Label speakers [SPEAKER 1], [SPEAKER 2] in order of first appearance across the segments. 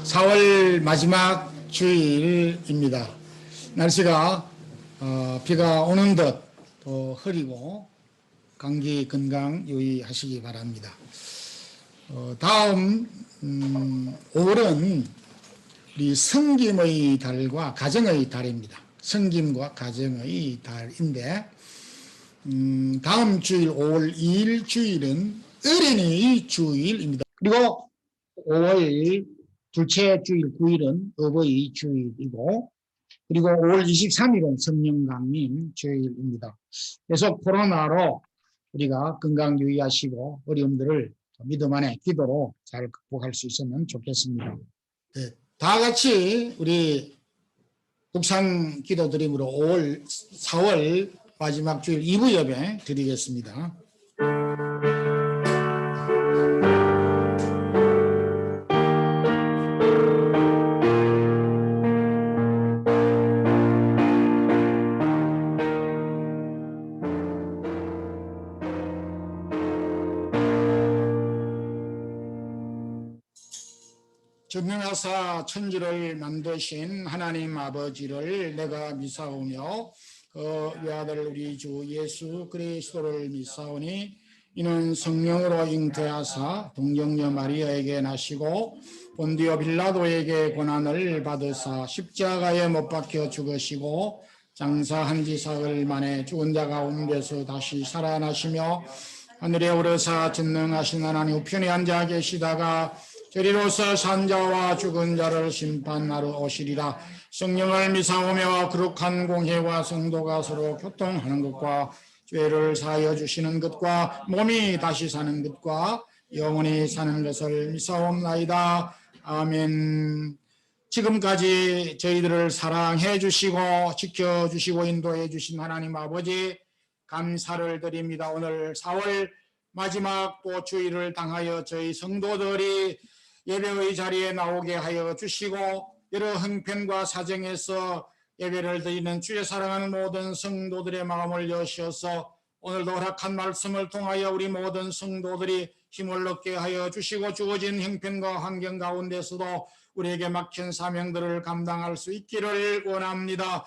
[SPEAKER 1] 4월 마지막 주일입니다. 날씨가 비가 오는 듯 또 흐리고 감기 건강 유의하시기 바랍니다. 다음 5월은 우리 성김의 달과 가정의 달입니다. 성김과 가정의 달인데 다음 주일 5월 2일 주일은 어린이 주일입니다. 그리고 5월 둘째 주일 9일은 어버이 주일이고, 그리고 5월 23일은 성령강림 주일입니다. 그래서 코로나로 우리가 건강 유의하시고 어려움들을 믿음 안에 기도로 잘 극복할 수 있으면 좋겠습니다. 네, 다 같이 우리 국산 기도 드림으로 4월 마지막 주일 2부 예배 드리겠습니다. 전능하사 천지를 만드신 하나님 아버지를 내가 미사오며 그 외아들 우리 주 예수 그리스도를 미사오니 이는 성령으로 잉태하사 동정녀 마리아에게 나시고 본디오 빌라도에게 고난을 받으사 십자가에 못 박혀 죽으시고 장사한 지 사흘 만에 죽은 자 가운데서 다시 살아나시며 하늘에 오르사 전능하신 하나님 우편에 앉아 계시다가 저리로서 산자와 죽은 자를 심판하러 오시리라. 성령을 미사오며 거룩한 공회와 성도가 서로 교통하는 것과 죄를 사하여 주시는 것과 몸이 다시 사는 것과 영원히 사는 것을 미사옵나이다. 아멘. 지금까지 저희들을 사랑해 주시고 지켜주시고 인도해 주신 하나님 아버지 감사를 드립니다. 오늘 4월 마지막 또 주일을 당하여 저희 성도들이 예배의 자리에 나오게 하여 주시고 여러 형편과 사정에서 예배를 드리는 주의 사랑하는 모든 성도들의 마음을 여셔서 오늘도 허락한 말씀을 통하여 우리 모든 성도들이 힘을 얻게 하여 주시고 주어진 형편과 환경 가운데서도 우리에게 막힌 사명들을 감당할 수 있기를 원합니다.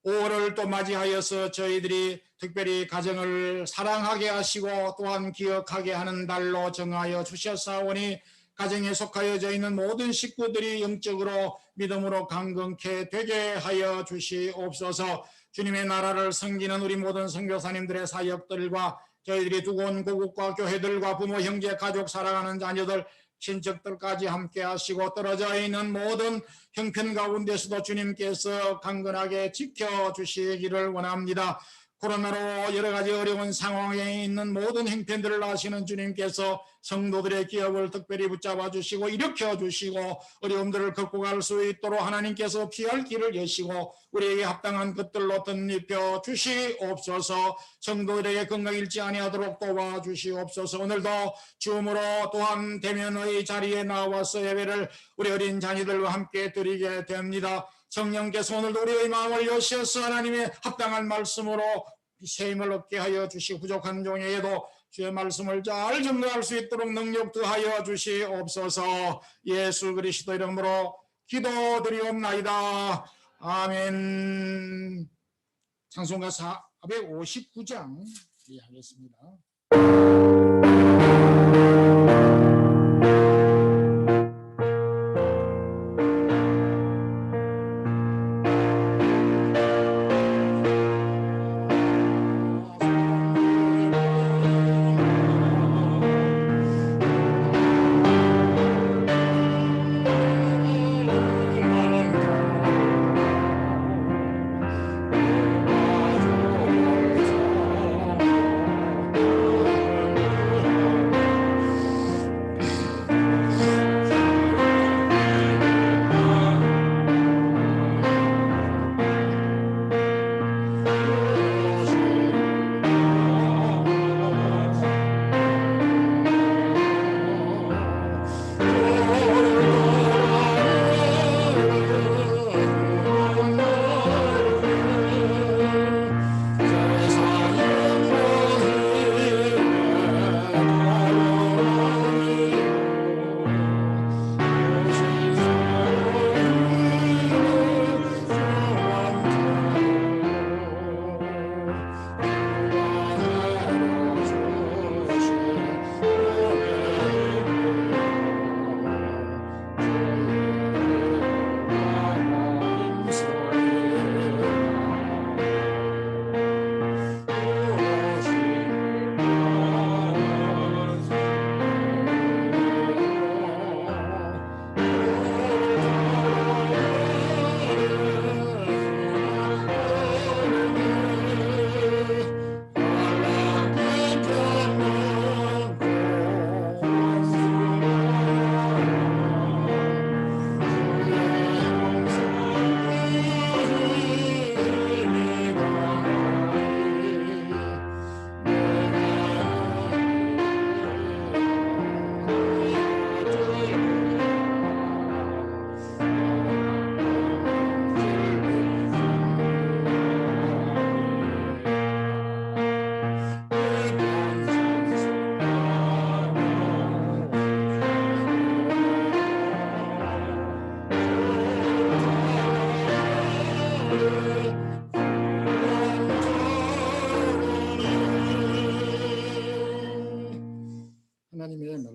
[SPEAKER 1] 5월을 또 맞이하여서 저희들이 특별히 가정을 사랑하게 하시고 또한 기억하게 하는 달로 정하여 주셨사오니 가정에 속하여져 있는 모든 식구들이 영적으로 믿음으로 강건케 되게 하여 주시옵소서. 주님의 나라를 섬기는 우리 모든 선교사님들의 사역들과 저희들이 두고 온 고국과 교회들과 부모, 형제, 가족, 사랑하는 자녀들, 친척들까지 함께 하시고 떨어져 있는 모든 형편 가운데서도 주님께서 강건하게 지켜주시기를 원합니다. 코로나로 여러 가지 어려운 상황에 있는 모든 형편들을 아시는 주님께서 성도들의 기업을 특별히 붙잡아 주시고 일으켜 주시고 어려움들을 극복할 수 있도록 하나님께서 피할 길을 여시고 우리에게 합당한 것들로 덧입혀 주시옵소서. 성도들에게 건강 잃지 아니하도록 도와주시옵소서. 오늘도 줌으로 또한 대면의 자리에 나와서 예배를 우리 어린 자녀들과 함께 드리게 됩니다. 성령께서 오늘도 우리의 마음을 여셔서 하나님의 합당한 말씀으로 세임을 얻게 하여 주시고 부족한 종에게도 주의 말씀을 잘 증거할 수 있도록 능력 더하여 주시옵소서. 예수 그리스도 이름으로 기도드리옵나이다. 아멘. 찬송가 459장 하겠습니다.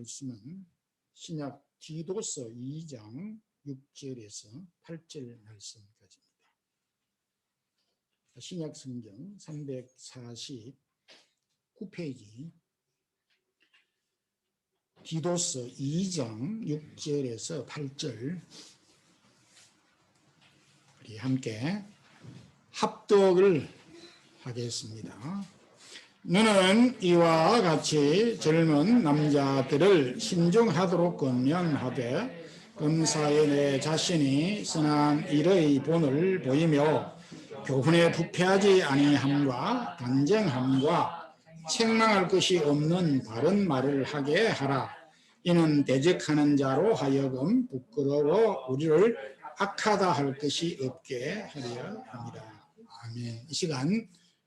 [SPEAKER 1] 말씀은 신약 디도서 2장 6절에서 8절 말씀까지입니다. 신약 성경 349페이지 디도서 2장 6절에서 8절 우리 함께 합독을 하겠습니다. 너는 이와 같이 젊은 남자들을 신중하도록 권면하되 금사에 내 자신이 선한 일의 본을 보이며 교훈에 부패하지 아니함과 단정함과 책망할 것이 없는 바른 말을 하게 하라. 이는 대적하는 자로 하여금 부끄러워 우리를 악하다 할 것이 없게 하려 합니다. 아멘. 이 시간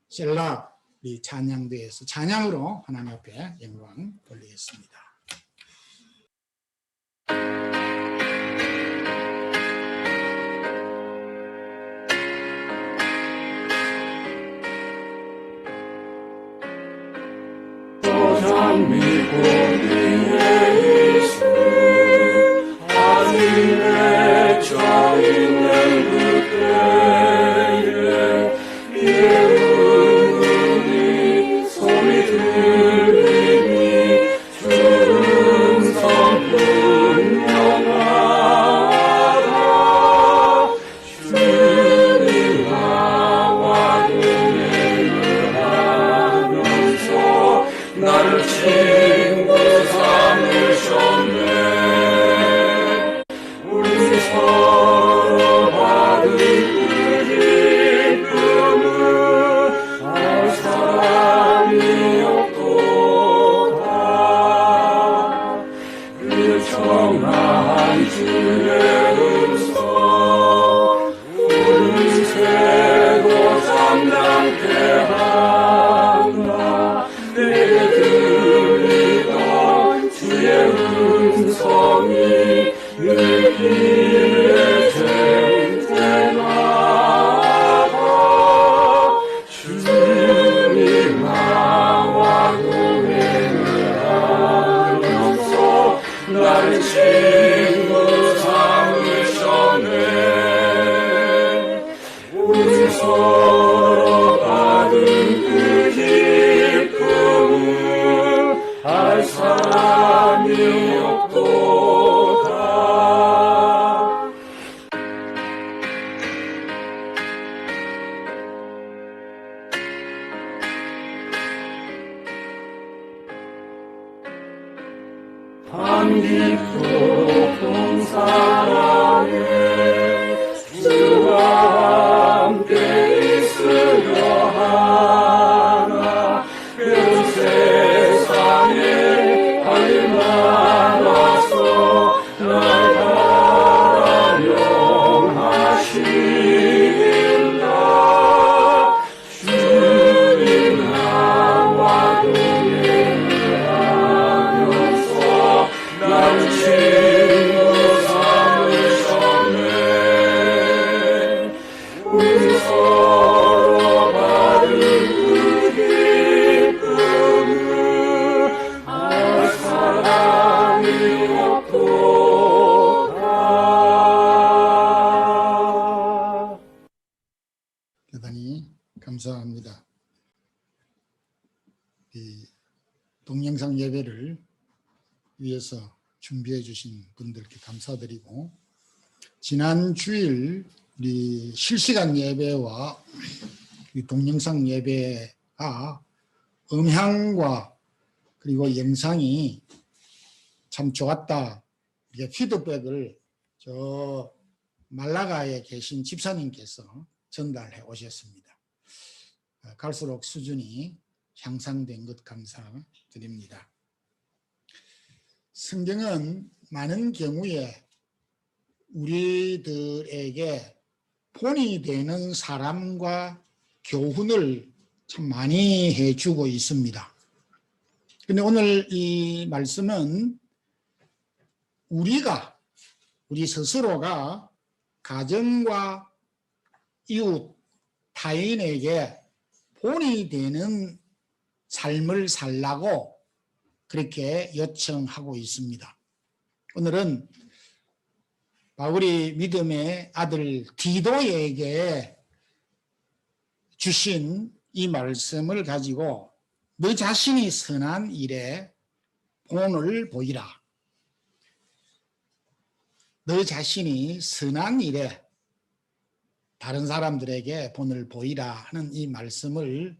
[SPEAKER 1] 셀라 우리 찬양대에서 찬양으로 하나님 앞에 영광 돌리겠습니다.
[SPEAKER 2] 도장 믿고 위에 있음 하늘에 쪄있는 그때에 예루니 소리 들리니 주는 성분명하다 주님 나와 동행을 하면서 나를 친구 삼으셨네. 우리 서로 받은 그 기쁨을 알 사람이 없도다. 그 청한 주의 음성 우리 새도 잠잠케 하나 내게 들리던 주의 음성이 느끼에 쟁쟁하다. 주님 나와 동행을 하면서 나를 친구 삼으셨네. 우리 서로 받은 그 기쁨을 알 사람이 없도다. 한 깊고 동사랑에 주와 함께 있으려 하나 그 세상에 할 일 많아서 날 바라명하신다. 주님 나와 동행을 하면서 나를 친구 삼으셨네. 우리 서로 받은 그 기쁨을 알 사람이 없도다.
[SPEAKER 1] 대단히 감사합니다. 이 동영상 예배를 위해서 준비해 주신 분들께 감사드리고 지난 주일 우리 실시간 예배와 이 동영상 예배가 음향과 그리고 영상이 참 좋았다. 이게 피드백을 저 말라가에 계신 집사님께서 전달해 오셨습니다. 갈수록 수준이 향상된 것 감사드립니다. 성경은 많은 경우에 우리들에게 본이 되는 사람과 교훈을 참 많이 해주고 있습니다. 근데 오늘 이 말씀은 우리 스스로가 가정과 이웃, 타인에게 본이 되는 삶을 살라고 그렇게 요청하고 있습니다. 오늘은 바울이 믿음의 아들 디도에게 주신 이 말씀을 가지고 너 자신이 선한 일에 본을 보이라. 너 자신이 선한 일에 다른 사람들에게 본을 보이라 하는 이 말씀을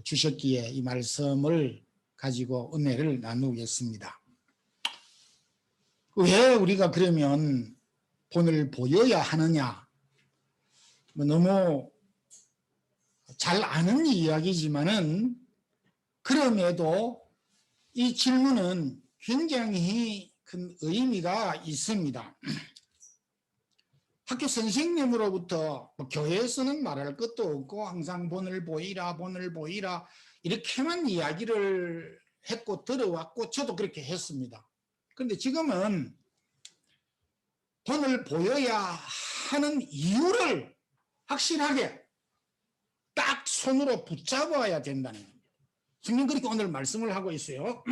[SPEAKER 1] 주셨기에 이 말씀을 가지고 은혜를 나누겠습니다. 왜 우리가 그러면 본을 보여야 하느냐? 너무 잘 아는 이야기지만은 그럼에도 이 질문은 굉장히 큰 의미가 있습니다. 학교 선생님으로부터 교회에서는 말할 것도 없고 항상 본을 보이라 본을 보이라 이렇게만 이야기를 했고 들어왔고 저도 그렇게 했습니다. 그런데 지금은 본을 보여야 하는 이유를 확실하게 딱 손으로 붙잡아야 된다는 겁니다. 성경 그렇게 오늘 말씀을 하고 있어요.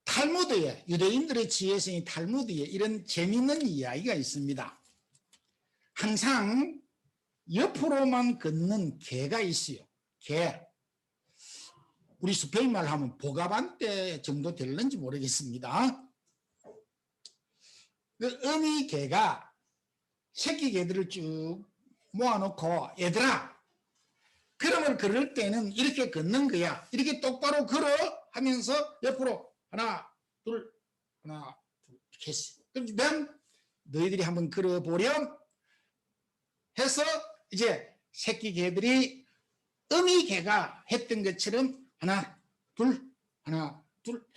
[SPEAKER 1] 탈무드에, 유대인들의 지혜성이 탈무드에 이런 재미있는 이야기가 있습니다. 항상 옆으로만 걷는 개가 있어요. 개. 우리 스페인 말 하면 보가반떼 정도 될는지 모르겠습니다. 그 어미 개가 새끼 개들을 쭉 모아놓고 얘들아 걸음을 걸을 때는 이렇게 걷는 거야. 이렇게 똑바로 걸어 하면서 옆으로 하나 둘 이렇게 했어. 그럼 너희들이 한번 걸어보렴 해서 이제 새끼 개들이 어미 개가 했던 것처럼 하나 둘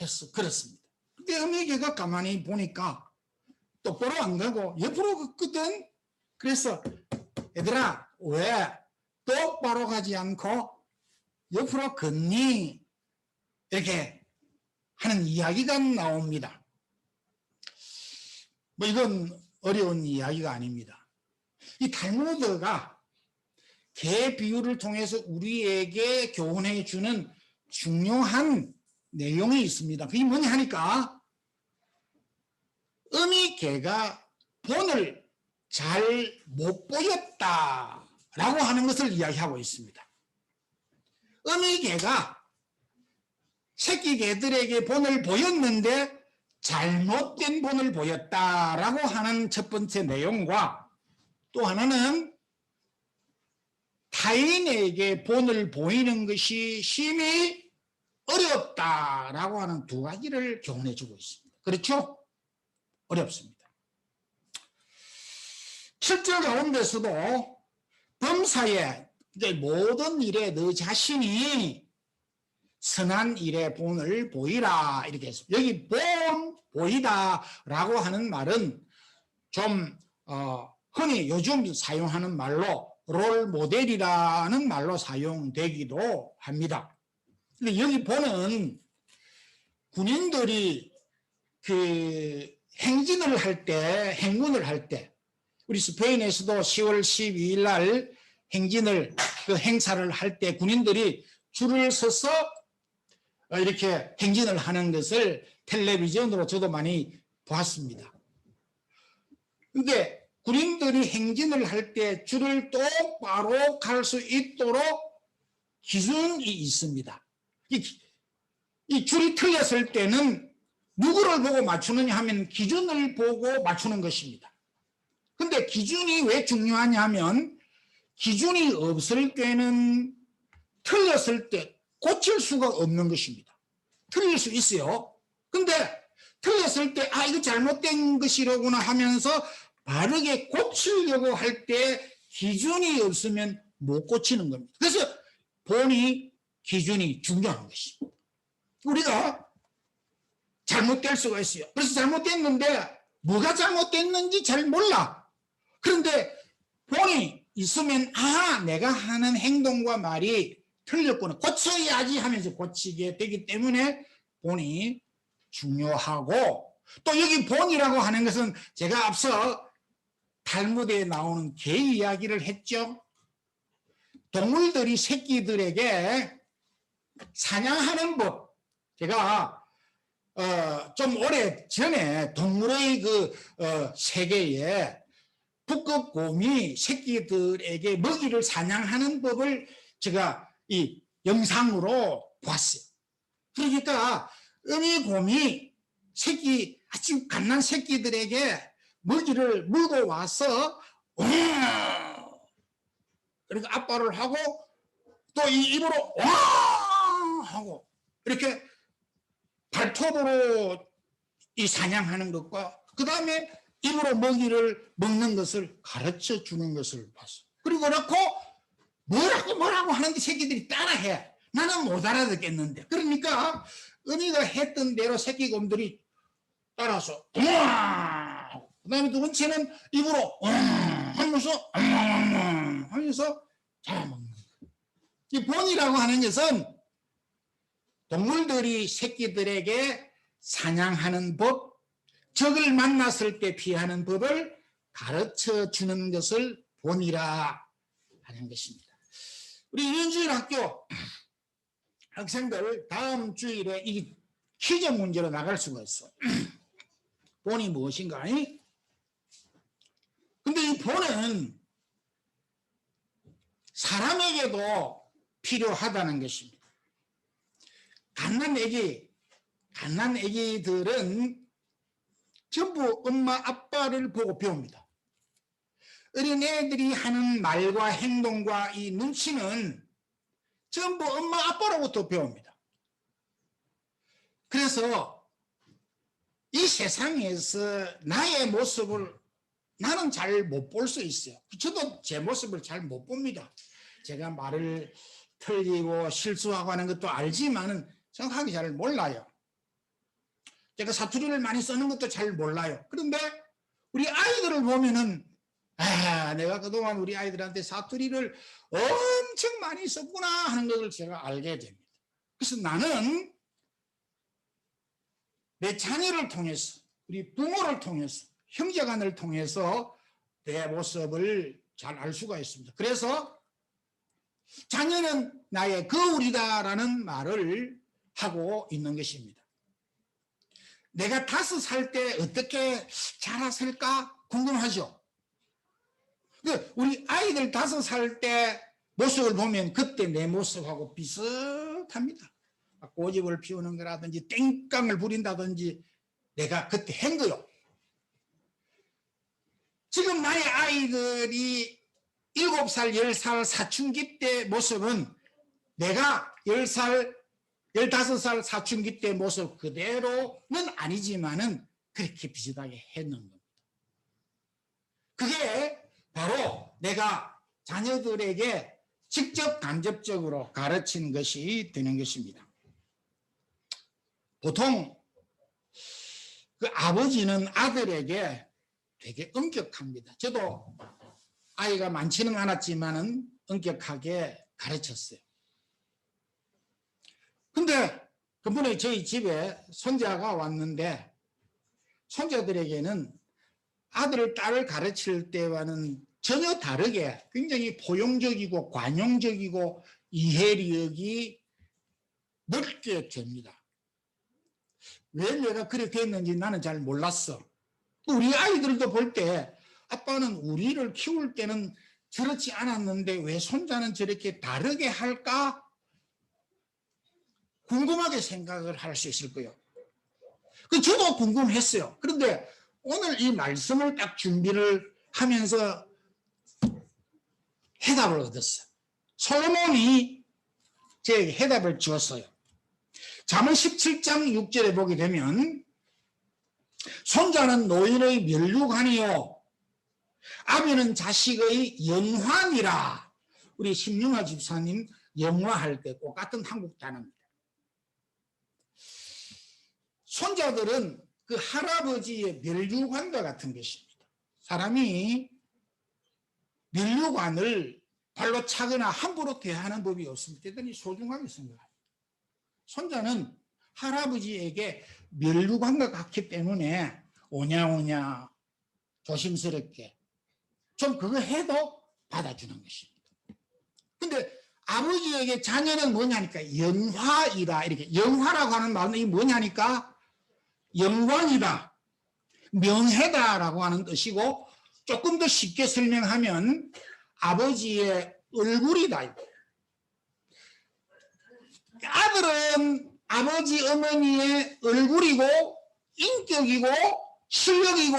[SPEAKER 1] 해서 걸었습니다. 근데 어미 개가 가만히 보니까 똑바로 안 가고 옆으로 걷거든. 그래서 얘들아 왜 똑바로 가지 않고 옆으로 걷니? 이렇게 하는 이야기가 나옵니다. 뭐 이건 어려운 이야기가 아닙니다. 이 탈무드가 개 비유를 통해서 우리에게 교훈해 주는 중요한 내용이 있습니다. 그게 뭐냐 하니까 어미 개가 본을 잘 못 보였다라고 하는 것을 이야기하고 있습니다. 어미 개가 새끼 개들에게 본을 보였는데 잘못된 본을 보였다라고 하는 첫 번째 내용과 또 하나는 타인에게 본을 보이는 것이 심히 어렵다라고 하는 두 가지를 교훈해 주고 있습니다. 그렇죠? 어렵습니다. 7절 가운데서도 범사에 모든 일에 너 자신이 선한 일에 본을 보이라 이렇게 했습니다. 여기 보이다라고 하는 말은 좀 흔히 요즘 사용하는 말로 롤 모델이라는 말로 사용되기도 합니다. 근데 여기 보는 군인들이 그 행진을 할 때, 행군을 할 때, 우리 스페인에서도 10월 12일 날 행진을, 그 행사를 할 때 군인들이 줄을 서서 이렇게 행진을 하는 것을 텔레비전으로 저도 많이 보았습니다. 근데 군인들이 행진을 할 때 줄을 똑바로 갈 수 있도록 기준이 있습니다. 이 줄이 틀렸을 때는 누구를 보고 맞추느냐 하면 기준을 보고 맞추는 것입니다. 근데 기준이 왜 중요하냐 하면 기준이 없을 때는 틀렸을 때 고칠 수가 없는 것입니다. 틀릴 수 있어요. 근데 틀렸을 때 이거 잘못된 것이로구나 하면서 바르게 고치려고 할 때 기준이 없으면 못 고치는 겁니다. 그래서 본이 기준이 중요한 것입니다. 우리가 잘못될 수가 있어요. 그래서 잘못됐는데 뭐가 잘못됐는지 잘 몰라. 그런데 본이 있으면 내가 하는 행동과 말이 틀렸구나. 고쳐야지 하면서 고치게 되기 때문에 본이 중요하고 또 여기 본이라고 하는 것은 제가 앞서 탈무드에 나오는 개 이야기를 했죠. 동물들이 새끼들에게 사냥하는 법. 제가 좀 오래 전에 동물의 세계에 북극곰이 새끼들에게 먹이를 사냥하는 법을 제가 이 영상으로 봤어요. 그러니까 어미곰이 아주 갓난 새끼들에게 먹이를 물고 와서 그러니까 아빠를 하고 또 이 입으로 하고 이렇게 발톱으로 이 사냥하는 것과 그 다음에 입으로 먹이를 먹는 것을 가르쳐 주는 것을 봤어. 그리고 그렇고 뭐라고 하는데 새끼들이 따라해. 나는 못 알아듣겠는데. 그러니까 어미가 했던 대로 새끼곰들이 따라서 그 다음에 두 번째는 입으로 하면서 잡아먹는 거예요. 이 본이라고 하는 것은 동물들이 새끼들에게 사냥하는 법, 적을 만났을 때 피하는 법을 가르쳐 주는 것을 본이라 하는 것입니다. 우리 이은주일 학교 학생들 다음 주일에 이 퀴즈 문제로 나갈 수가 있어. 본이 무엇인가? 근데 이 본은 사람에게도 필요하다는 것입니다. 갓난 애기들은 전부 엄마 아빠를 보고 배웁니다. 어린애들이 하는 말과 행동과 이 눈치는 전부 엄마 아빠로부터 배웁니다. 그래서 이 세상에서 나의 모습을 나는 잘 못 볼 수 있어요. 저도 제 모습을 잘 못 봅니다. 제가 말을 틀리고 실수하고 하는 것도 알지만은 정확하게 잘 몰라요. 제가 사투리를 많이 쓰는 것도 잘 몰라요. 그런데 우리 아이들을 보면은 내가 그동안 우리 아이들한테 사투리를 엄청 많이 썼구나 하는 것을 제가 알게 됩니다. 그래서 나는 내 자녀를 통해서 우리 부모를 통해서 형제간을 통해서 내 모습을 잘 알 수가 있습니다. 그래서 자녀는 나의 거울이다라는 말을 하고 있는 것입니다. 내가 5살 때 어떻게 자랐을까 궁금하죠? 우리 아이들 5살 때 모습을 보면 그때 내 모습하고 비슷합니다. 고집을 피우는 거라든지 땡깡을 부린다든지 내가 그때 한 거요. 지금 나의 아이들이 7살, 10살 사춘기 때 모습은 내가 10살, 15살 사춘기 때 모습 그대로는 아니지만은 그렇게 비슷하게 했는 겁니다. 그게 바로 내가 자녀들에게 직접 간접적으로 가르친 것이 되는 것입니다. 보통 그 아버지는 아들에게 되게 엄격합니다. 저도 아이가 많지는 않았지만은 엄격하게 가르쳤어요. 근데 그번에 저희 집에 손자가 왔는데 손자들에게는 아들을 딸을 가르칠 때와는 전혀 다르게 굉장히 포용적이고 관용적이고 이해력이 넓게 됩니다. 왜 내가 그렇게 했는지 나는 잘 몰랐어. 우리 아이들도 볼 때 아빠는 우리를 키울 때는 저렇지 않았는데 왜 손자는 저렇게 다르게 할까? 궁금하게 생각을 할 수 있을 거예요. 저도 궁금했어요. 그런데 오늘 이 말씀을 딱 준비를 하면서 해답을 얻었어요. 솔로몬이 제게 해답을 주었어요. 잠언 17장 6절에 보게 되면 손자는 노인의 면류관이요 아비는 자식의 영환이라. 우리 심영하 집사님 영화할 때 꼭 같은 한국 단어입니다. 손자들은 그 할아버지의 면류관과 같은 것입니다. 사람이 면류관을 발로 차거나 함부로 대하는 법이 없습니다. 대단히 소중하게 생각합니다. 손자는 할아버지에게 면류관과 같기 때문에 오냐오냐 조심스럽게 좀 그거 해도 받아주는 것입니다. 근데 아버지에게 자녀는 뭐냐니까 영화이다. 이렇게 영화라고 하는 말은 이 뭐냐니까 영광이다, 명예다라고 하는 뜻이고, 조금 더 쉽게 설명하면 아버지의 얼굴이다. 아들은 아버지 어머니의 얼굴이고 인격이고 실력이고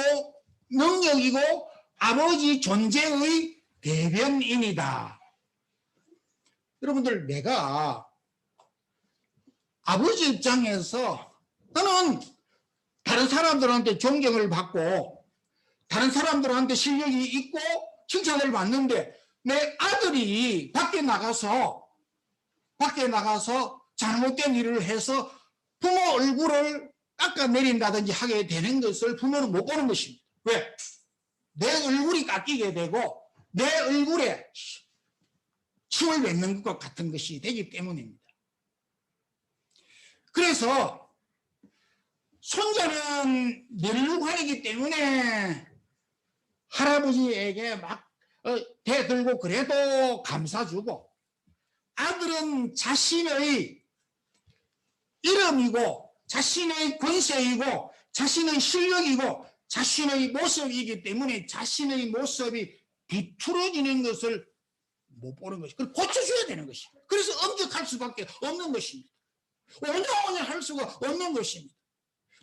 [SPEAKER 1] 능력이고 아버지 존재의 대변인이다. 여러분들, 내가 아버지 입장에서 나는 다른 사람들한테 존경을 받고 다른 사람들한테 실력이 있고 칭찬을 받는데, 내 아들이 밖에 나가서 잘못된 일을 해서 부모 얼굴을 깎아내린다든지 하게 되는 것을 부모는 못 보는 것입니다. 왜? 내 얼굴이 깎이게 되고 내 얼굴에 침을 뱉는 것과 같은 것이 되기 때문입니다. 그래서 손자는 멸류관이기 때문에 할아버지에게 막 대들고 그래도 감사주고, 아들은 자신의 이름이고 자신의 권세이고 자신의 실력이고 자신의 모습이기 때문에 자신의 모습이 비틀어지는 것을 못 보는 것이, 그걸 고쳐줘야 되는 것입니다. 그래서 엄격할 수밖에 없는 것입니다. 오냐오냐 할 수가 없는 것입니다.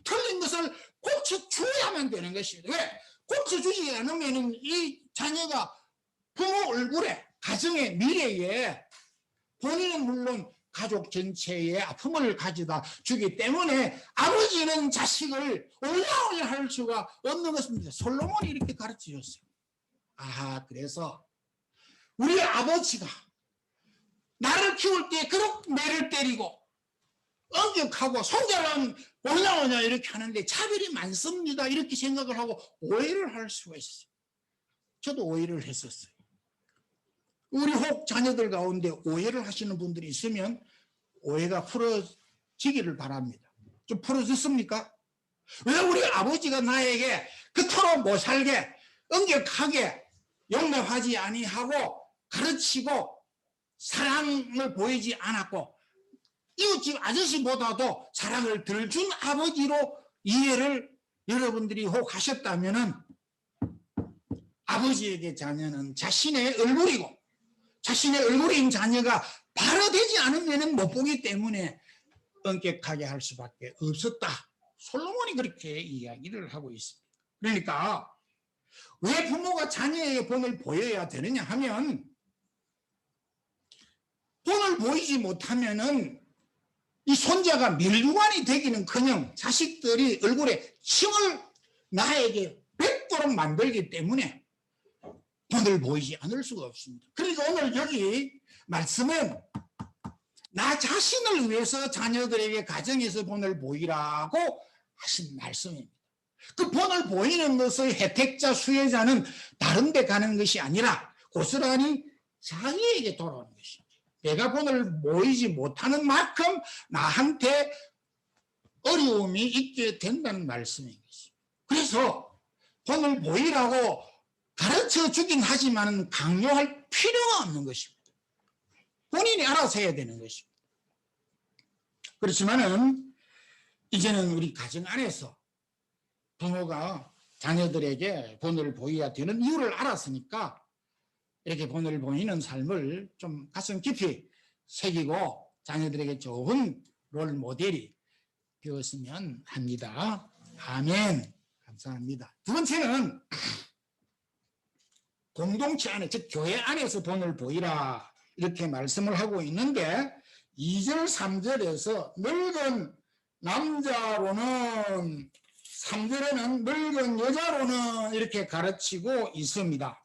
[SPEAKER 1] 틀린 것을 고쳐줘야만 되는 것입니다. 왜? 고쳐주지 않으면 이 자녀가 부모 얼굴에, 가정의 미래에, 본인은 물론 가족 전체의 아픔을 가져다 주기 때문에 아버지는 자식을 올라오려 할 수가 없는 것입니다. 솔로몬이 이렇게 가르쳐 줬어요. 그래서 우리 아버지가 나를 키울 때 그렇게 매를 때리고 엄격하고 손자는 올라오냐 이렇게 하는데 차별이 많습니다, 이렇게 생각을 하고 오해를 할 수가 있어요. 저도 오해를 했었어요. 우리 혹 자녀들 가운데 오해를 하시는 분들이 있으면 오해가 풀어지기를 바랍니다. 좀 풀어졌습니까? 왜 우리 아버지가 나에게 그토록 못 살게 엄격하게 용납하지 아니하고 가르치고 사랑을 보이지 않았고 이웃집 아저씨보다도 사랑을 덜 준 아버지로 이해를 여러분들이 혹 하셨다면은, 아버지에게 자녀는 자신의 얼굴이고 자신의 얼굴인 자녀가 바로 되지 않으면 못 보기 때문에 엄격하게 할 수밖에 없었다. 솔로몬이 그렇게 이야기를 하고 있습니다. 그러니까 왜 부모가 자녀에게 본을 보여야 되느냐 하면, 본을 보이지 못하면은 이 손자가 멸류관이 되기는커녕 자식들이 얼굴에 침을 나에게 뱉도록 만들기 때문에 본을 보이지 않을 수가 없습니다. 그러니까 오늘 여기 말씀은 나 자신을 위해서 자녀들에게 가정에서 본을 보이라고 하신 말씀입니다. 그 본을 보이는 것의 혜택자, 수혜자는 다른 데 가는 것이 아니라 고스란히 자기에게 돌아오는 것입니다. 내가 본을 보이지 못하는 만큼 나한테 어려움이 있게 된다는 말씀인 것입니다. 그래서 본을 보이라고 가르쳐 주긴 하지만 강요할 필요가 없는 것입니다. 본인이 알아서 해야 되는 것입니다. 그렇지만은 이제는 우리 가정 안에서 부모가 자녀들에게 본을 보여야 되는 이유를 알았으니까 이렇게 본을 보이는 삶을 좀 가슴 깊이 새기고 자녀들에게 좋은 롤 모델이 되었으면 합니다. 아멘. 감사합니다. 두 번째는 공동체 안에, 즉 교회 안에서 본을 보이라 이렇게 말씀을 하고 있는데, 2절 3절에서 늙은 남자로는, 3절에는 늙은 여자로는 이렇게 가르치고 있습니다.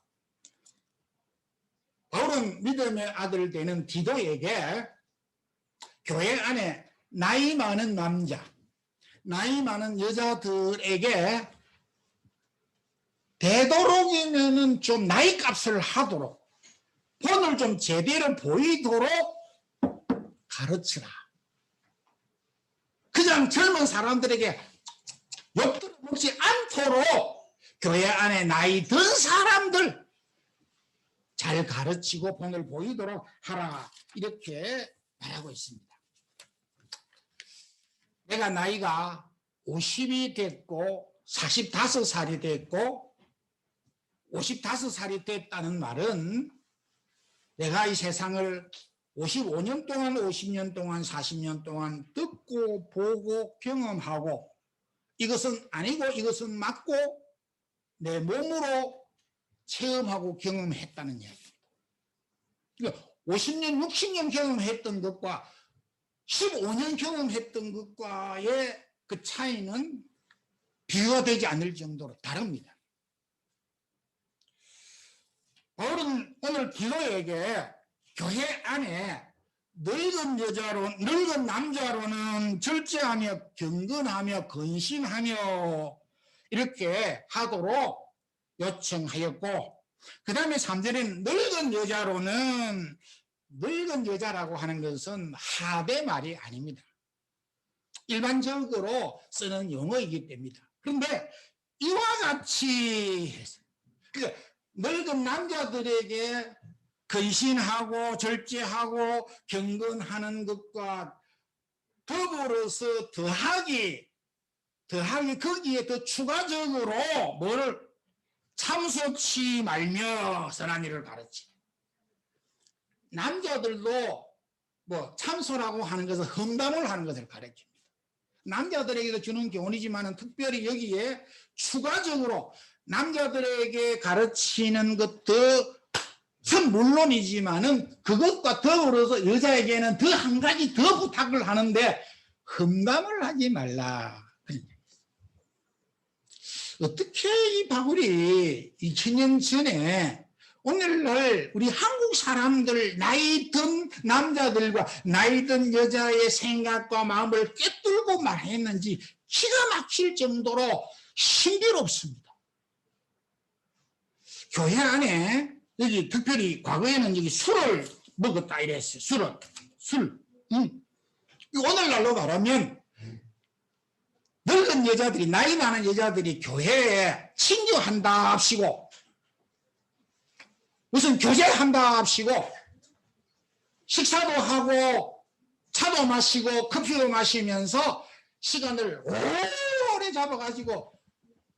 [SPEAKER 1] 바울은 믿음의 아들 되는 디도에게 교회 안에 나이 많은 남자, 나이 많은 여자들에게 되도록이면은 좀 나이 값을 하도록, 본을 좀 제대로 보이도록 가르치라. 그냥 젊은 사람들에게 욕들어 먹지 않도록 교회 안에 나이 든 사람들, 잘 가르치고 본을 보이도록 하라 이렇게 말하고 있습니다. 내가 나이가 50이 됐고 45살이 됐고 55살이 됐다는 말은 내가 이 세상을 55년 동안 50년 동안 40년 동안 듣고 보고 경험하고 이것은 아니고 이것은 맞고 내 몸으로 체험하고 경험했다는 이야기입니다. 그러니까 50년 60년 경험했던 것과 15년 경험했던 것과의 그 차이는 비교가 되지 않을 정도로 다릅니다. 바울은 오늘 디도에게 교회 안에 늙은 남자로는 절제하며 경건하며 근심하며 이렇게 하도록 요청하였고, 그 다음에 3절에는 늙은 여자라고 하는 것은 하대 말이 아닙니다. 일반적으로 쓰는 용어이기 때문이다. 그런데 이와 같이 그러니까 늙은 남자들에게 근신하고 절제하고 경건하는 것과 더불어서 더하기 거기에 더 추가적으로 뭐를 참소치 말며 선한 일을 가르치. 남자들도 뭐 참소라고 하는 것은 험담을 하는 것을 가르칩니다. 남자들에게도 주는 교훈이지만 특별히 여기에 추가적으로 남자들에게 가르치는 것도 물론이지만은 그것과 더불어서 여자에게는 더 한 가지 더 부탁을 하는데 험담을 하지 말라. 어떻게 이 바울이 2000년 전에 오늘날 우리 한국 사람들 나이 든 남자들과 나이 든 여자의 생각과 마음을 꿰뚫고 말했는지 기가 막힐 정도로 신비롭습니다. 교회 안에 여기 특별히 과거에는 여기 술을 먹었다 이랬어요. 술. 오늘날로 말하면 늙은 여자들이 나이 많은 여자들이 교회에 친교한다 합시고 무슨 교제한다 합시고 식사도 하고 차도 마시고 커피도 마시면서 시간을 오래 잡아가지고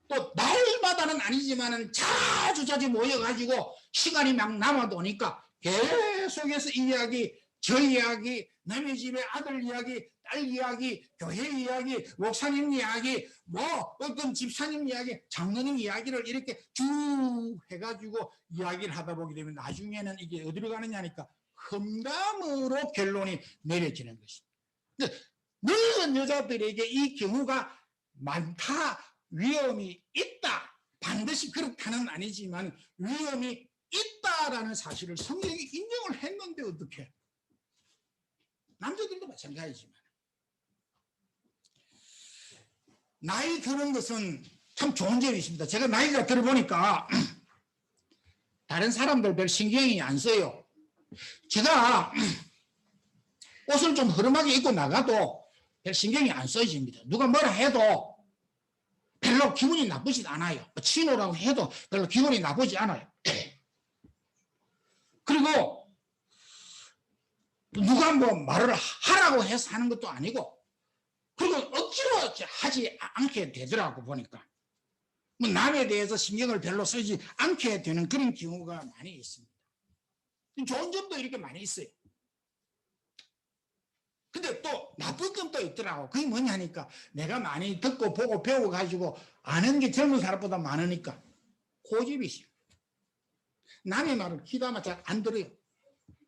[SPEAKER 1] 또 날마다는 아니지만은 자주 모여가지고 시간이 막 남아도니까 계속해서 이야기, 저 이야기, 남의 집의 아들 이야기, 딸 이야기, 교회 이야기, 목사님 이야기, 뭐 어떤 집사님 이야기, 장로님 이야기를 이렇게 쭉 해가지고 이야기를 하다 보게 되면 나중에는 이게 어디로 가느냐니까 험담으로 결론이 내려지는 것입니다. 늙은 여자들에게 이 경우가 많다, 위험이 있다, 반드시 그렇다는 아니지만 위험이 있다라는 사실을 성경이 인정을 했는데 어떻게? 남자들도 마찬가지지만 나이 드는 것은 참 좋은 점이 있습니다. 제가 나이가 들어보니까 다른 사람들 별 신경이 안 써요. 제가 옷을 좀 허름하게 입고 나가도 별 신경이 안 써집니다. 누가 뭐라 해도 별로 기분이 나쁘지 않아요. 치노라고 해도 별로 기분이 나쁘지 않아요. 그리고 누가 뭐 말을 하라고 해서 하는 것도 아니고 그리고 억지로 하지 않게 되더라고 보니까 뭐 남에 대해서 신경을 별로 쓰지 않게 되는 그런 경우가 많이 있습니다. 좋은 점도 이렇게 많이 있어요. 근데 또 나쁜 점도 있더라고. 그게 뭐냐니까 내가 많이 듣고 보고 배우고 가지고 아는 게 젊은 사람보다 많으니까 고집이 있어요. 남의 말을 귀담아 잘 안 들어요.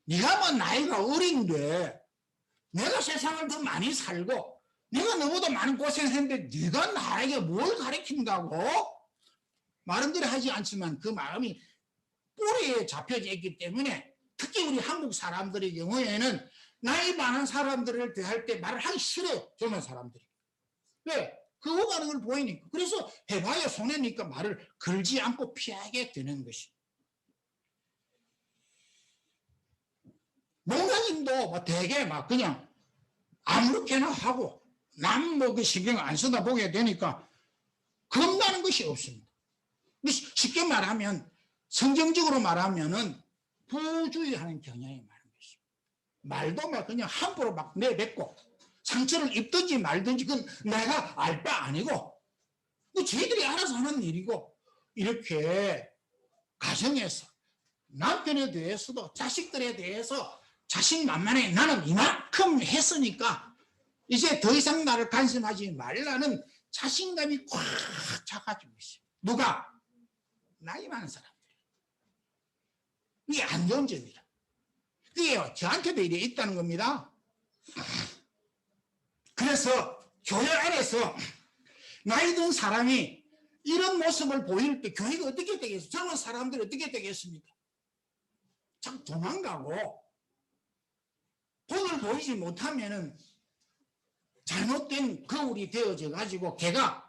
[SPEAKER 1] 네가 뭐 나이가 어린데 내가 세상을 더 많이 살고 내가 너보다 많은 고생했는데 네가 나에게 뭘 가르친다고? 말은 그래 하지 않지만 그 마음이 뿌리에 잡혀져 있기 때문에 특히 우리 한국 사람들의 경우에는 나이 많은 사람들을 대할 때 말을 하기 싫어요. 젊은 사람들이. 왜? 그거 가는 걸 보이니까. 그래서 해봐야 손해니까 말을 걸지 않고 피하게 되는 것이. 목사님도 뭐 되게 막 그냥 아무렇게나 하고 남 뭐 그 신경 안 쓰다 보게 되니까 겁나는 것이 없습니다. 쉽게 말하면 성경적으로 말하면은 부주의하는 경향이 많은 것입니다. 말도 막 그냥 함부로 막 내뱉고 상처를 입든지 말든지 그건 내가 알 바 아니고 뭐 저희들이 알아서 하는 일이고 이렇게 가정에서 남편에 대해서도 자식들에 대해서 자신만만해 나는 이만큼 했으니까 이제 더 이상 나를 간섭하지 말라는 자신감이 꽉 차가지고 있어요. 누가? 나이 많은 사람들. 이게 안 좋은 점이라. 그게요, 저한테도 이래 있다는 겁니다. 그래서 교회 안에서 나이 든 사람이 이런 모습을 보일 때 교회가 어떻게 되겠어요? 젊은 사람들이 어떻게 되겠습니까? 참 도망가고 본을 보이지 못하면은 잘못된 거울이 되어져 가지고 걔가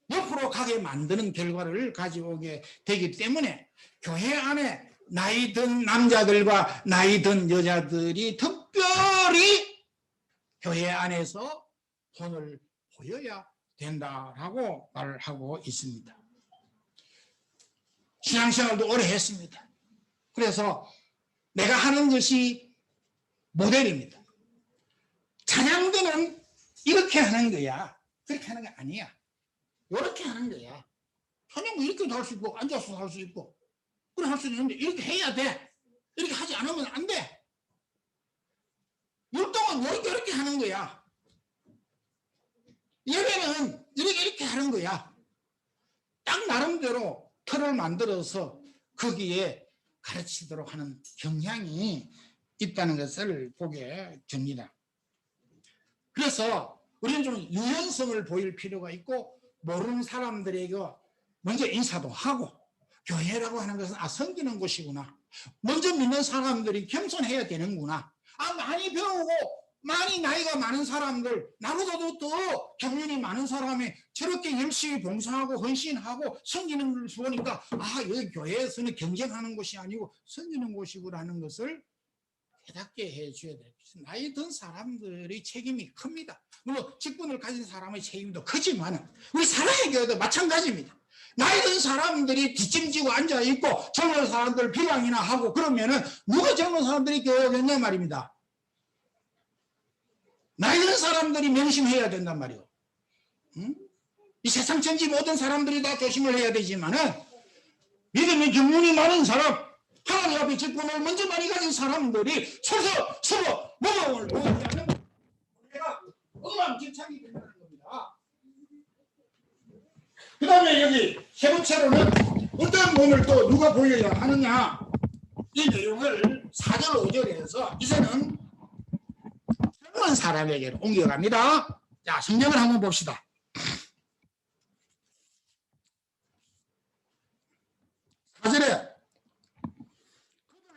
[SPEAKER 1] 옆으로 가게 만드는 결과를 가지고 오게 되기 때문에 교회 안에 나이 든 남자들과 나이 든 여자들이 특별히 교회 안에서 본을 보여야 된다라고 말을 하고 있습니다. 신앙생활도 오래 했습니다. 그래서 내가 하는 것이 모델입니다. 찬양대는 이렇게 하는 거야. 그렇게 하는 게 아니야. 이렇게 하는 거야. 찬양 뭐 이렇게도 할 수 있고 앉아서 할 수 있고 그래 할 수 있는데 이렇게 해야 돼. 이렇게 하지 않으면 안 돼. 율동은 이렇게 하는 거야. 예배는 이렇게 하는 거야. 딱 나름대로 틀을 만들어서 거기에 가르치도록 하는 경향이 있다는 것을 보게 됩니다. 그래서 우리는 좀 유연성을 보일 필요가 있고 모르는 사람들에게 먼저 인사도 하고 교회라고 하는 것은 섬기는 곳이구나. 먼저 믿는 사람들이 겸손해야 되는구나. 많이 배우고 많이 나이가 많은 사람들 나보다도 더 경륜이 많은 사람이 저렇게 열심히 봉사하고 헌신하고 섬기는 걸 보니까 여기 교회에서는 경쟁하는 곳이 아니고 섬기는 곳이구라는 것을 깨닫게 해줘야 돼요. 나이 든 사람들의 책임이 큽니다. 물론 직분을 가진 사람의 책임도 크지만 우리 사랑의 교회도 마찬가지입니다. 나이 든 사람들이 뒷짐지고 앉아있고 젊은 사람들 비방이나 하고 그러면은 누가 젊은 사람들이 교회겠냐 말입니다. 나이 든 사람들이 명심해야 된단 말이에요. 응? 이 세상 전지 모든 사람들이 다 조심을 해야 되지만은 믿음의 경륜이 많은 사람 하나님 앞에 직분을 먼저 많이 가진 사람들이 서로 모범을 보여주는 우리가 엉망진창이 된다는 겁니다. 그 다음에 여기 세 번째로는 어떤 몸을 또 누가 보여야 하느냐 이 내용을 4절 5절에서 이제는 젊은 사람에게로 옮겨갑니다. 자, 성경을 한번 봅시다. 4절에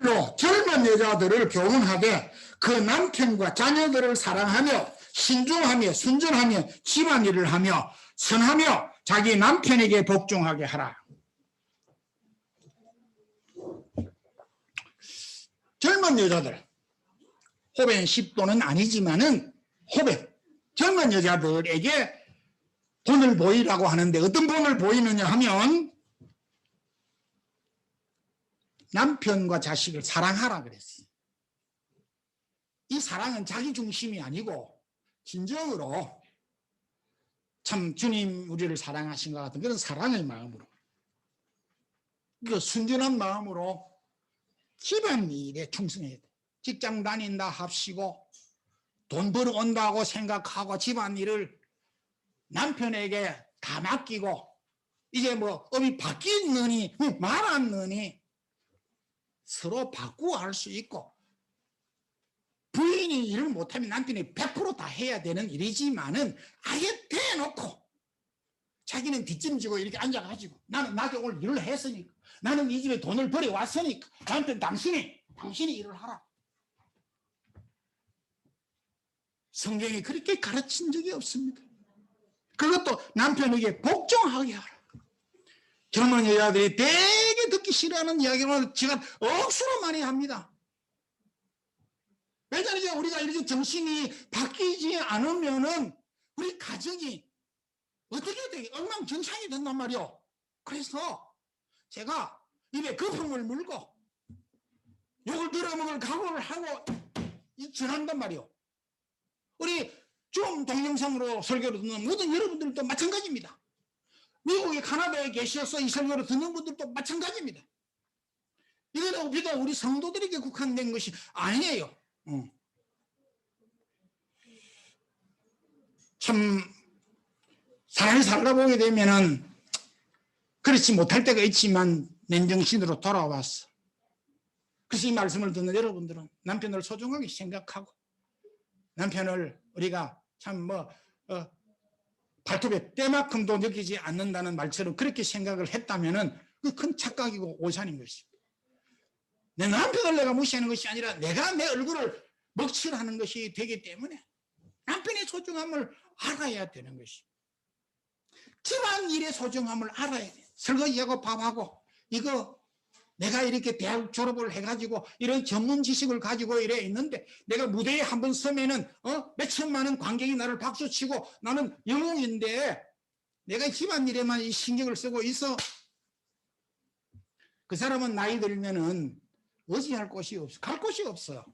[SPEAKER 1] 그들로 젊은 여자들을 교훈하되 그 남편과 자녀들을 사랑하며 신중하며 순전하며 집안일을 하며 선하며 자기 남편에게 복종하게 하라. 젊은 여자들 호벤 10도는 아니지만은 호벤 젊은 여자들에게 본을 보이라고 하는데 어떤 본을 보이느냐 하면 남편과 자식을 사랑하라 그랬어요. 이 사랑은 자기 중심이 아니고 진정으로 참 주님 우리를 사랑하신 것 같은 그런 사랑의 마음으로 그 순전한 마음으로 집안일에 충성해야 돼. 직장 다닌다 합시고 돈 벌어온다고 생각하고 집안일을 남편에게 다 맡기고 이제 뭐 업이 바뀌느니 말았느니 서로 바꾸어 할 수 있고 부인이 일을 못하면 남편이 100% 다 해야 되는 일이지만은 아예 대놓고 자기는 뒷짐지고 이렇게 앉아가지고 나는 낮에 오늘 일을 했으니까 나는 이 집에 돈을 벌여왔으니까 남편 당신이 일을 하라. 성경이 그렇게 가르친 적이 없습니다. 그것도 남편에게 복종하게 하라. 젊은 여자들이 되게 듣기 싫어하는 이야기를 제가 억수로 많이 합니다. 왜냐하면 우리가 이렇게 정신이 바뀌지 않으면은 우리 가정이 어떻게 되게 엉망진창이 된단 말이요. 그래서 제가 입에 거품을 물고 욕을 들어먹을 각오를 하고 전한단 말이요. 우리 좀 동영상으로 설교를 듣는 모든 여러분들도 마찬가지입니다. 미국에 카나다에 계셔서 이 설교를 듣는 분들도 마찬가지입니다. 이거는 비단 우리 성도들에게 국한된 것이 아니에요. 참 사람이 살다 보게 되면은 그렇지 못할 때가 있지만 맨정신으로 돌아왔어. 그래서 이 말씀을 듣는 여러분들은 남편을 소중하게 생각하고 남편을 우리가 참 발톱에 때만큼도 느끼지 않는다는 말처럼 그렇게 생각을 했다면은 그 큰 착각이고 오산인 것입니다. 내 남편을 내가 무시하는 것이 아니라 내가 내 얼굴을 먹칠하는 것이 되기 때문에 남편의 소중함을 알아야 되는 것입니다. 집안일의 소중함을 알아야 돼. 설거지하고 밥하고 이거 내가 이렇게 대학 졸업을 해가지고 이런 전문 지식을 가지고 이래 있는데 내가 무대에 한번 서면은 몇 천만 원 관객이 나를 박수치고 나는 영웅인데 내가 집안일에만 신경을 쓰고 있어. 그 사람은 나이 들면은 의지할 곳이 없어. 갈 곳이 없어요.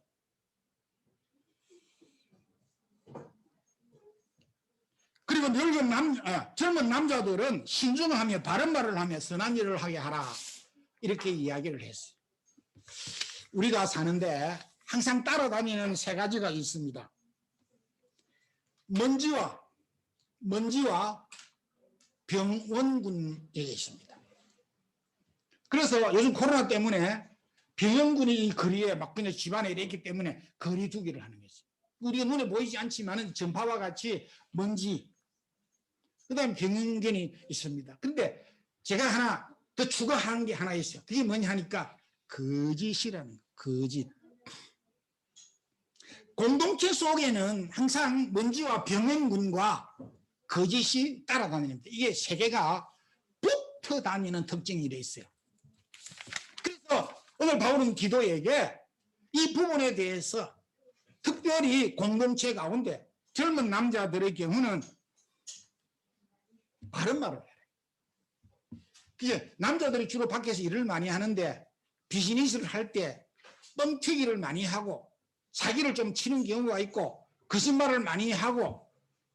[SPEAKER 1] 그리고 젊은 남자들은 신중하며 바른 말을 하며 선한 일을 하게 하라. 이렇게 이야기를 했어요. 우리가 사는데 항상 따라다니는 세 가지가 있습니다. 먼지와 병원군에 있습니다. 그래서 요즘 코로나 때문에 병원군이 이 거리에 막 그냥 집안에 이랬기 때문에 거리두기를 하는 거죠. 우리가 눈에 보이지 않지만 전파와 같이 먼지, 그 다음에 병원군이 있습니다. 근데 제가 하나 더 추가하는 게 하나 있어요. 그게 뭐냐 하니까 거짓이라는 거, 거짓. 공동체 속에는 항상 먼지와 병원군과 거짓이 따라다닙니다. 이게 세 개가 붙어 다니는 특징이 되어 있어요. 그래서 오늘 바울은 디도에게 이 부분에 대해서 특별히 공동체 가운데 젊은 남자들의 경우는 바른 말을 해요. 그게 남자들이 주로 밖에서 일을 많이 하는데 비즈니스를 할 때 뻥튀기를 많이 하고 사기를 좀 치는 경우가 있고 거짓말을 많이 하고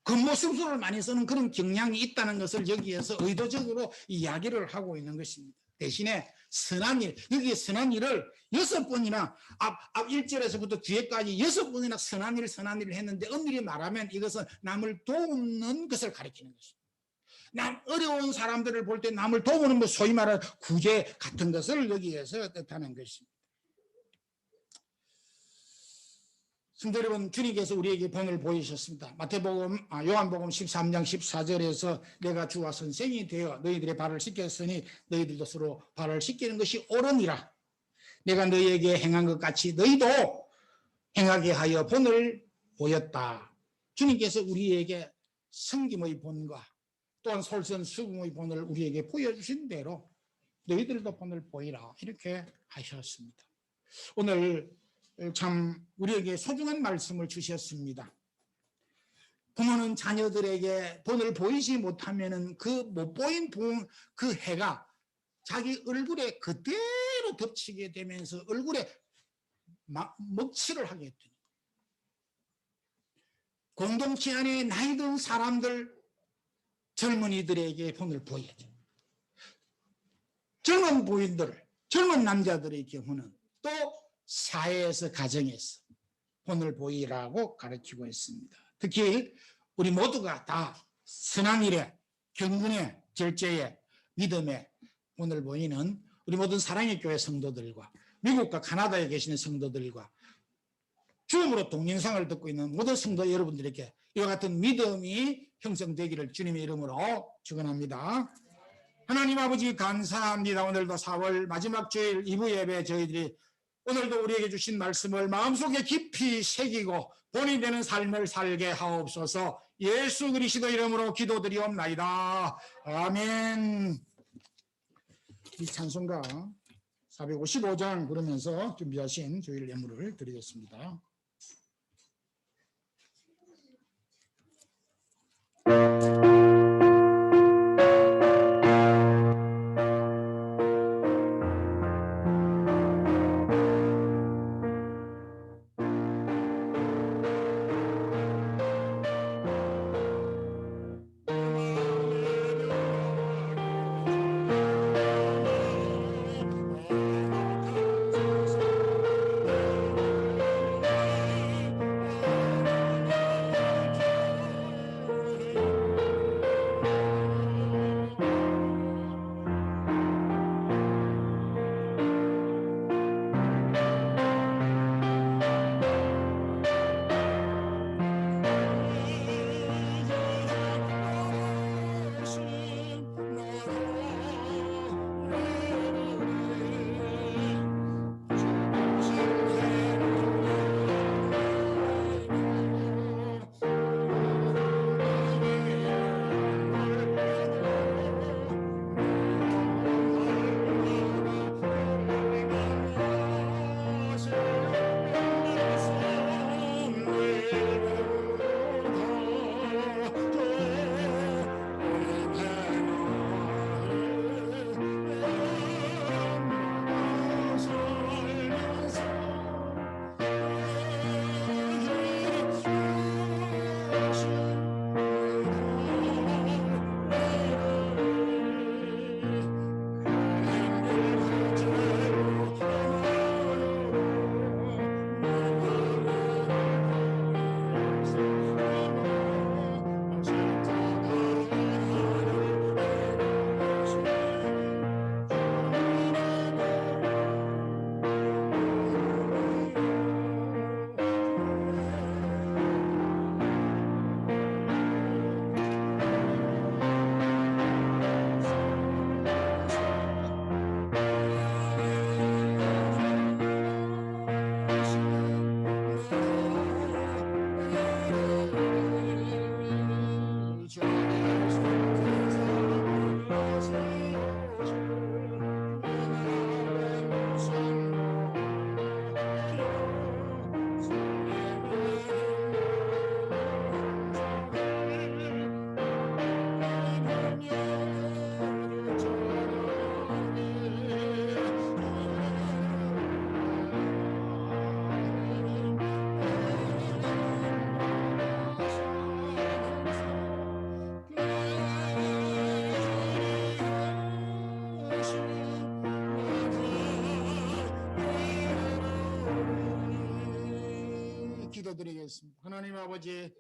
[SPEAKER 1] 겉모습술을 많이 쓰는 그런 경향이 있다는 것을 여기에서 의도적으로 이야기를 하고 있는 것입니다. 대신에 선한 일, 여기에 선한 일을 6번이나 앞 1절에서부터 뒤에까지 6번이나 선한 일을 했는데 엄밀히 말하면 이것은 남을 돕는 것을 가리키는 것입니다. 어려운 사람들을 볼 때 남을 도우는 뭐 소위 말하는 구제 같은 것을 여기에서 뜻하는 것입니다. 성도 여러분, 주님께서 우리에게 본을 보이셨습니다. 요한복음 13장 14절에서 내가 주와 선생이 되어 너희들의 발을 씻겼으니 너희들도 서로 발을 씻기는 것이 옳으니라. 내가 너희에게 행한 것 같이 너희도 행하게 하여 본을 보였다. 주님께서 우리에게 섬김의 본과 또한 솔선수범의 본을 우리에게 보여주신 대로 너희들도 본을 보이라 이렇게 하셨습니다. 오늘 참 우리에게 소중한 말씀을 주셨습니다. 부모는 자녀들에게 본을 보이지 못하면은 그 못 보인 그 해가 자기 얼굴에 그대로 덮치게 되면서 얼굴에 먹칠을 하게 됩니다. 공동체 안에 나이 든 사람들, 젊은이들에게 본을 보여야죠. 젊은 부인들, 젊은 남자들의 경우는 또 사회에서, 가정에서 본을 보이라고 가르치고 있습니다. 특히 우리 모두가 다 선한 일에, 경건에, 절제에, 믿음에 본을 보이는 우리 모든 사랑의 교회 성도들과 미국과 카나다에 계시는 성도들과 주음으로 동영상을 듣고 있는 모든 성도 여러분들에게 이와 같은 믿음이 형성되기를 주님의 이름으로 축원합니다. 하나님 아버지 감사합니다. 오늘도 4월 마지막 주일 2부 예배 저희들이 오늘도 우리에게 주신 말씀을 마음속에 깊이 새기고 본이 되는 삶을 살게 하옵소서. 예수 그리스도 이름으로 기도드리옵나이다. 아멘. 이 찬송가 455장 부르면서 준비하신 주일 예물을 드리겠습니다. 기도드리겠습니다. 하나님 아버지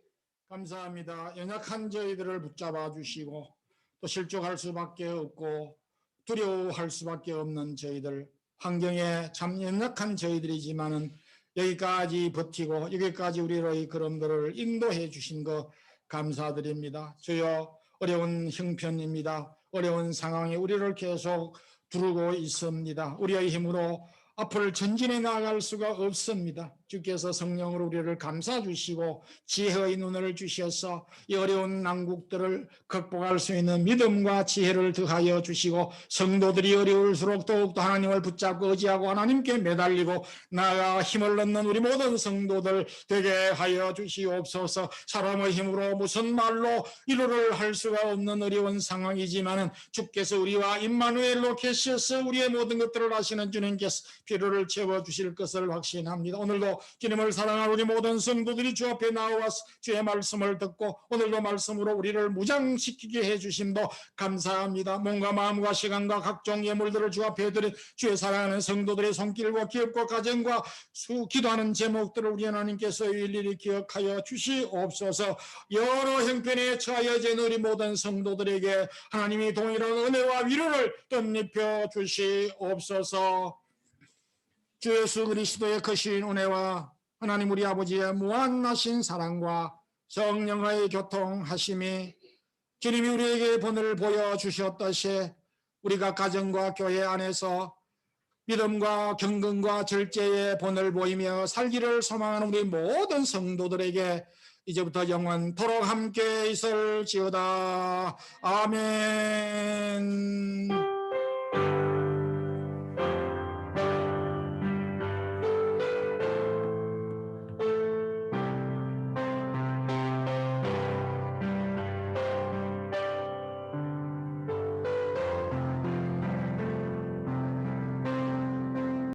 [SPEAKER 1] 감사합니다. 연약한 저희들을 붙잡아 주시고 또 실족할 수밖에 없고 두려워할 수밖에 없는 저희들, 환경에 참 연약한 저희들이지만은 여기까지 버티고 여기까지 우리의 걸음들을 인도해 주신 것 감사드립니다. 주여, 어려운 형편입니다. 어려운 상황에 우리를 계속 두르고 있습니다. 우리의 힘으로 앞을 전진해 나아갈 수가 없습니다. 주께서 성령으로 우리를 감싸 주시고 지혜의 눈을 주셔서 이 어려운 난국들을 극복할 수 있는 믿음과 지혜를 더하여 주시고 성도들이 어려울수록 더욱더 하나님을 붙잡고 의지하고 하나님께 매달리고 나아가 힘을 얻는 우리 모든 성도들 되게 하여 주시옵소서. 사람의 힘으로 무슨 말로 위로를 할 수가 없는 어려운 상황이지만은 주께서 우리와 임마누엘로 계셔서 우리의 모든 것들을 아시는 주님께서 필요를 채워주실 것을 확신합니다. 오늘도 주님을 사랑하는 우리 모든 성도들이 주 앞에 나와서 주의 말씀을 듣고 오늘도 말씀으로 우리를 무장시키게 해주심도 감사합니다. 몸과 마음과 시간과 각종 예물들을 주 앞에 드린 주의 사랑하는 성도들의 손길과 기업과 가정과 기도하는 제목들을 우리 하나님께서 일일이 기억하여 주시옵소서. 여러 형편에 처하여진 우리 모든 성도들에게 하나님이 동일한 은혜와 위로를 덧입혀 주시옵소서. 주 예수 그리스도의 크신 은혜와 하나님 우리 아버지의 무한하신 사랑과 성령의 교통하심이 주님이 우리에게 본을 보여주셨듯이 우리가 가정과 교회 안에서 믿음과 경건과 절제의 본을 보이며 살기를 소망하는 우리 모든 성도들에게 이제부터 영원토록 함께 있을지어다. 아멘.